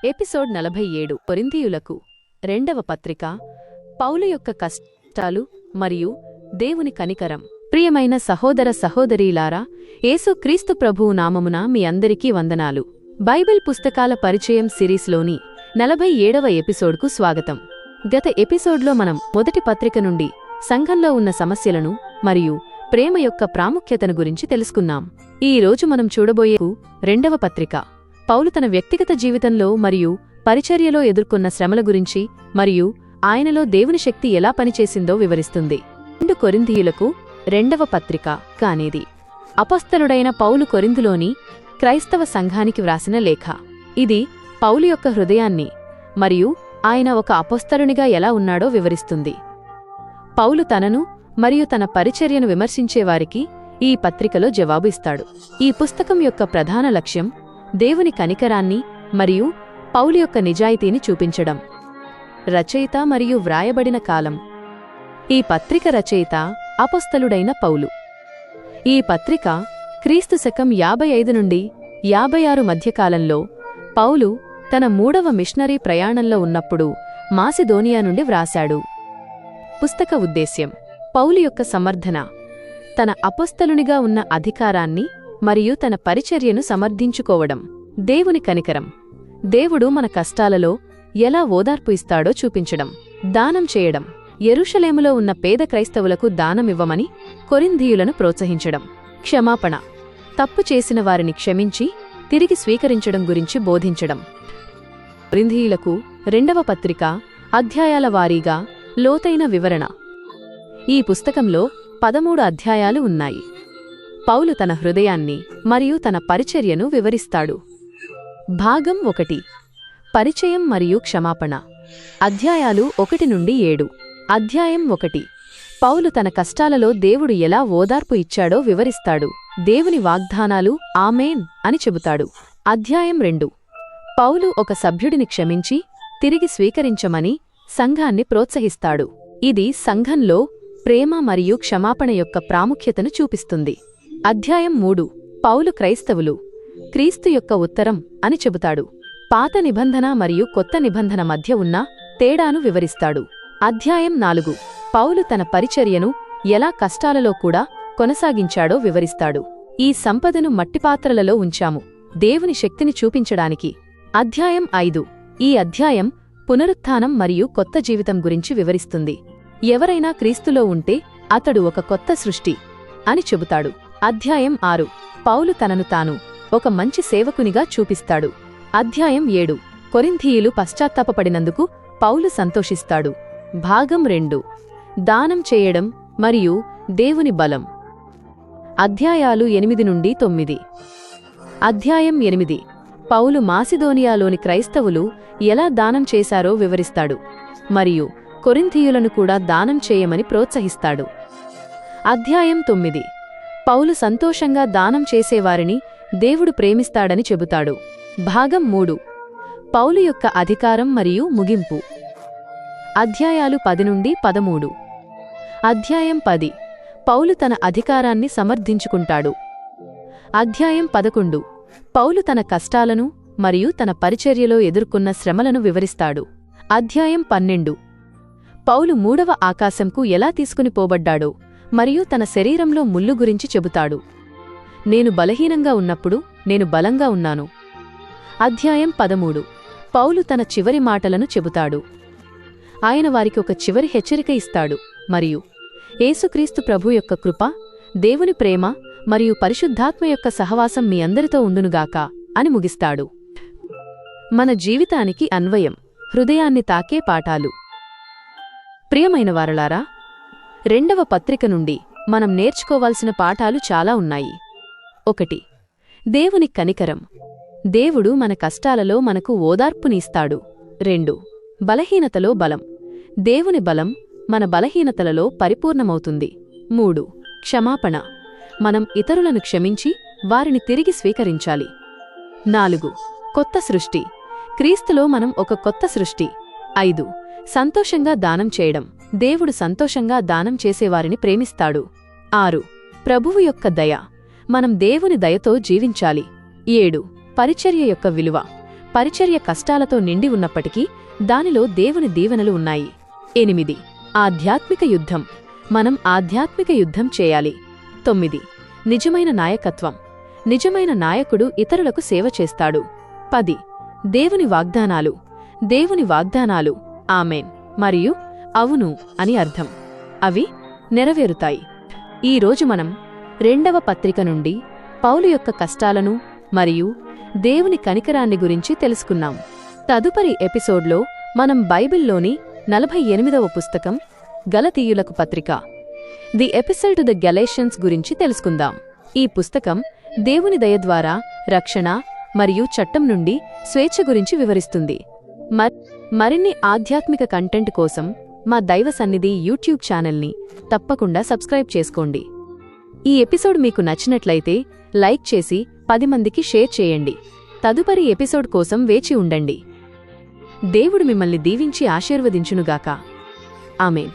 Episode 47 కొరింథీయులకు రెండవ పత్రిక పౌలు యొక్క కష్టాలు మరియు దేవుని కనికరం. ప్రియమైన సహోదర సహోదరీలారా, యేసుక్రీస్తు ప్రభువు నామమున మీ అందరికీ వందనాలు. బైబిల్ పుస్తకాల పరిచయం సిరీస్లోని 47వ ఎపిసోడ్కు స్వాగతం. గత ఎపిసోడ్లో మనం మొదటి పత్రిక నుండి సంఘంలో ఉన్న సమస్యలను మరియు ప్రేమ యొక్క ప్రాముఖ్యతను గురించి తెలుసుకున్నాం. ఈ రోజు మనం చూడబోయే రెండవ పత్రిక పౌలు తన వ్యక్తిగత జీవితంలో మరియు పరిచర్యలో ఎదుర్కొన్న శ్రమల గురించి మరియు ఆయనలో దేవుని శక్తి ఎలా పనిచేసిందో వివరిస్తుంది. 2 కొరింథీయులకు రెండవ పత్రిక కానేది అపొస్తలుడైన పౌలు కొరింథులోని క్రైస్తవ సంఘానికి వ్రాసిన లేఖ. ఇది పౌలు యొక్క హృదయాన్ని మరియు ఆయన ఒక అపొస్తలునిగా ఎలా ఉన్నాడో వివరిస్తుంది. పౌలు తనను మరియు తన పరిచర్యను విమర్శించేవారికి ఈ పత్రికలో జవాబు ఇస్తాడు. ఈ పుస్తకం యొక్క ప్రధాన లక్ష్యం దేవుని కనికరాన్ని మరియు పౌలు యొక్క నిజాయితీని చూపించడం. రచయిత మరియు వ్రాయబడిన కాలం. ఈ పత్రిక రచయిత అపొస్తలుడైన పౌలు. ఈ పత్రిక క్రీస్తు శకం 55 నుండి 56 మధ్యకాలంలో పౌలు తన 3వ మిషనరీ ప్రయాణంలో ఉన్నప్పుడు మాసిదోనియా నుండి వ్రాశాడు. పుస్తక ఉద్దేశ్యం పౌలు యొక్క సమర్థన, తన అపొస్తలునిగా ఉన్న అధికారాన్ని మరియు తన పరిచర్యను సమర్థించుకోవడం. దేవుని కనికరం, దేవుడు మన కష్టాలలో ఎలా ఓదార్పు ఇస్తాడో చూపించడం. దానం చేయడం, యెరూషలేములో ఉన్న పేద క్రైస్తవులకు దానమివ్వమని కొరింథీయులను ప్రోత్సహించడం. క్షమాపణ, తప్పు చేసిన వారిని క్షమించి తిరిగి స్వీకరించడం గురించి బోధించడం. కొరింథీయులకు రెండవ పత్రిక అధ్యాయాల వారీగా లోతైన వివరణ. ఈ పుస్తకంలో 13 అధ్యాయాలు ఉన్నాయి. పౌలు తన హృదయాన్ని మరియు తన పరిచర్యను వివరిస్తాడు. భాగం 1 పరిచయం మరియు క్షమాపణ. అధ్యాయాలు 1 నుండి 7. అధ్యాయం 1 పౌలు తన కష్టాలలో దేవుడు ఎలా ఓదార్పు ఇచ్చాడో వివరిస్తాడు. దేవుని వాగ్దానాలు ఆమేన్ అని చెబుతాడు. అధ్యాయం 2 పౌలు ఒక సభ్యుడిని క్షమించి తిరిగి స్వీకరించమని సంఘాన్ని ప్రోత్సహిస్తాడు. ఇది సంఘంలో ప్రేమ మరియు క్షమాపణ యొక్క ప్రాముఖ్యతను చూపిస్తుంది. అధ్యాయం 3 పౌలు క్రైస్తవులు క్రీస్తు యొక్క ఉత్తరం అని చెబుతాడు. పాత నిబంధన మరియు కొత్త నిబంధన మధ్య ఉన్న తేడాను వివరిస్తాడు. అధ్యాయం 4 పౌలు తన పరిచర్యను ఎలా కష్టాలలో కూడా కొనసాగించాడో వివరిస్తాడు. ఈ సంపదను మట్టిపాత్రలలో ఉంచాము, దేవుని శక్తిని చూపించడానికి. అధ్యాయం 5 ఈ అధ్యాయం పునరుత్థానం మరియు కొత్త జీవితం గురించి వివరిస్తుంది. ఎవరైనా క్రీస్తులో ఉంటే అతడు ఒక కొత్త సృష్టి అని చెబుతాడు. అధ్యాయం 6 పౌలు తనను తాను ఒక మంచి సేవకునిగా చూపిస్తాడు. అధ్యాయం 7 కొరింథీయులు పశ్చాత్తాపపడినందుకు పౌలు సంతోషిస్తాడు. భాగం 2 దానం చేయడం మరియు దేవుని బలం. అధ్యాయాలు 8 నుండి 9. అధ్యాయం 8 పౌలు మాసిదోనియాలోని క్రైస్తవులు ఎలా దానం చేశారో వివరిస్తాడు మరియు కొరింథీయులను కూడా దానం చేయమని ప్రోత్సహిస్తాడు. అధ్యాయం 9 పౌలు సంతోషంగా దానం చేసేవారిని దేవుడు ప్రేమిస్తాడని చెబుతాడు. భాగం 3 పౌలు యొక్క అధికారం మరియు ముగింపు. అధ్యాయాలు 10 నుండి 13. అధ్యాయం 10 పౌలు తన అధికారాన్ని సమర్థించుకుంటాడు. అధ్యాయం 11 పౌలు తన కష్టాలను మరియు తన పరిచర్యలో ఎదుర్కొన్న శ్రమలను వివరిస్తాడు. అధ్యాయం 12 పౌలు 3వ ఆకాశంకు ఎలా తీసుకుని పోబడ్డాడో మరియు తన శరీరంలో ముల్లు గురించి చెబుతాడు. నేను బలహీనంగా ఉన్నప్పుడు నేను బలంగా ఉన్నాను. అధ్యాయం 13 పౌలు తన చివరి మాటలను చెబుతాడు. ఆయన వారికి ఒక చివరి హెచ్చరిక ఇస్తాడు మరియు యేసుక్రీస్తు ప్రభు యొక్క కృప, దేవుని ప్రేమ మరియు పరిశుద్ధాత్మ యొక్క సహవాసం మీ అందరితో ఉండునుగాక అని ముగిస్తాడు. మన జీవితానికి అన్వయం. హృదయాన్ని తాకే పాఠాలు. ప్రియమైన వారలారా, రెండవ పత్రిక నుండి మనం నేర్చుకోవాల్సిన పాఠాలు చాలా ఉన్నాయి. 1 దేవుని కనికరం. దేవుడు మన కష్టాలలో మనకు ఓదార్పునిస్తాడు. 2 బలహీనతలో బలం. దేవుని బలం మన బలహీనతలలో పరిపూర్ణమవుతుంది. 3 క్షమాపణ. మనం ఇతరులను క్షమించి వారిని తిరిగి స్వీకరించాలి. 4 కొత్త సృష్టి. క్రీస్తులో మనం ఒక కొత్త సృష్టి. 5 సంతోషంగా దానం చేయడం. దేవుడు సంతోషంగా దానం చేసేవారిని ప్రేమిస్తాడు. 6 ప్రభువు యొక్క దయ. మనం దేవుని దయతో జీవించాలి. 7 పరిచర్య యొక్క విలువ. పరిచర్య కష్టాలతో నిండి ఉన్నప్పటికీ దానిలో దేవుని దీవెనలు ఉన్నాయి. 8 ఆధ్యాత్మిక యుద్ధం. మనం ఆధ్యాత్మిక యుద్ధం చేయాలి. 9 నిజమైన నాయకత్వం. నిజమైన నాయకుడు ఇతరులకు సేవ చేస్తాడు. 10 దేవుని వాగ్దానాలు. దేవుని వాగ్దానాలు ఆమేన్ మరియు అవును అని అర్థం. అవి నెరవేరుతాయి. ఈరోజు మనం 2వ పత్రిక నుండి పౌలు యొక్క కష్టాలను మరియు దేవుని కనికరాన్ని గురించి తెలుసుకున్నాం. తదుపరి ఎపిసోడ్లో మనం బైబిల్లోని 48వ పుస్తకం గలతీయులకు పత్రిక ది ఎపిసల్ టు ద గలేషియన్స్ గురించి తెలుసుకుందాం. ఈ పుస్తకం దేవుని దయ ద్వారా రక్షణ మరియు చట్టం నుండి స్వేచ్ఛ గురించి వివరిస్తుంది. మరిన్ని ఆధ్యాత్మిక కంటెంట్ కోసం మా దైవ సన్నిధి యూట్యూబ్ ఛానల్ని తప్పకుండా సబ్స్క్రైబ్ చేసుకోండి. ఈ ఎపిసోడ్ మీకు నచ్చినట్లయితే లైక్ చేసి 10 మందికి షేర్ చేయండి. తదుపరి ఎపిసోడ్ కోసం వేచి ఉండండి. దేవుడు మిమ్మల్ని దీవించి ఆశీర్వదించునుగాక. ఆమేన్.